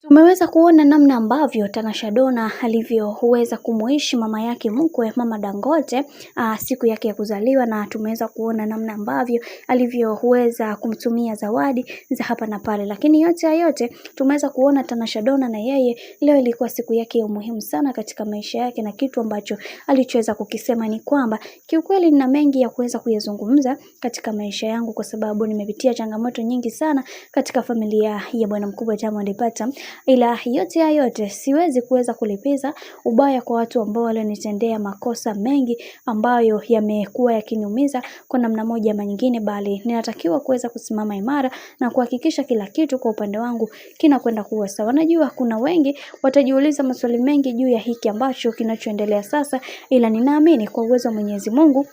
Tumeweza kuona namna ambavyo Tanasha Donna alivyoweza kumuishi mama yake mkwe Mama Dangote siku yake ya kuzaliwa, na tumeweza kuona namna ambavyo alivyoweza kumtumia zawadi za hapa na pale. Lakini yote ya yote tumeweza kuona Tanasha Donna na yeye leo ilikuwa siku yake ya muhimu sana katika maisha yake, na kitu ambacho alichoweza kukisema ni kwamba kiukweli nina mengi ya kuweza kuyazungumza katika maisha yangu, kwa sababu nimepitia changamoto nyingi sana katika familia ya bwana mkubwa Diamond Platnumz. Ila yote ya yote siwezi kuweza kulipiza ubaya kwa watu ambao walinitendea makosa mengi ambayo yamekuwa yakiniumiza kwa namna moja ama nyingine, bali ninatakiwa kuweza kusimama imara na kuhakikisha kila kitu kwa upande wangu kinakwenda kuwa sawa. Najua kuna wengi watajiuliza maswali mengi juu ya hiki ambacho kinachoendelea sasa, ila ninaamini kwa uwezo wa Mwenyezi Mungu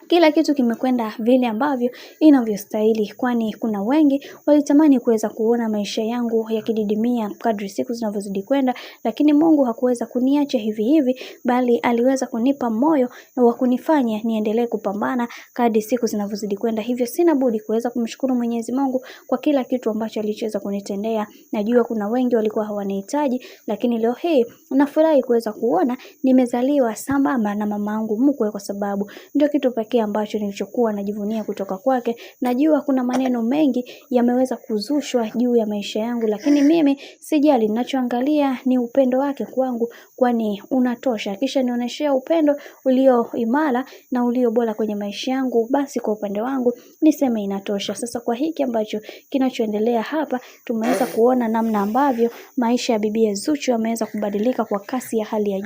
kila kitu kimekwenda vile ambavyo inavyostahili, kwani kuna wengi walitamani kuweza kuona maisha yangu yakididimia kadri siku zinavyozidi kwenda, lakini Mungu hakuweza kuniacha hivi hivi, bali aliweza kunipa moyo na wa kunifanya niendelee kupambana kadri siku zinavyozidi kwenda. Hivyo sina budi kuweza kumshukuru Mwenyezi Mungu kwa kila kitu ambacho alichoweza kunitendea. Najua kuna wengi walikuwa hawanihitaji, lakini leo hii nafurahi kuweza kuona nimezaliwa sambamba na mama yangu mkwe, kwa sababu ndio kitu pekee ambacho nilichokuwa najivunia kutoka kwake. Najua kuna maneno mengi yameweza kuzushwa juu ya maisha yangu, lakini mimi sijali. Ninachoangalia ni upendo wake kwangu, kwani unatosha. Kisha nionyeshea upendo ulio imara na ulio bora kwenye maisha yangu, basi kwa upande wangu niseme inatosha. Sasa kwa hiki ambacho kinachoendelea hapa, tumeweza kuona namna ambavyo maisha ya bibi Zuchu yameweza kubadilika kwa kasi ya hali ya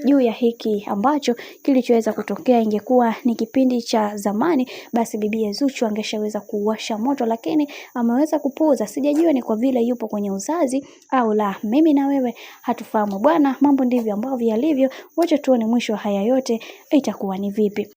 juu ya hiki ambacho kilichoweza kutokea. Ingekuwa ni kipindi cha zamani, basi bibi Zuchu angeshaweza kuwasha moto, lakini ameweza kupuuza. Sijajua ni kwa vile yupo kwenye uzazi au la, mimi na wewe hatufahamu bwana. Mambo ndivyo ambavyo yalivyo, wacha tuone mwisho haya yote itakuwa ni vipi.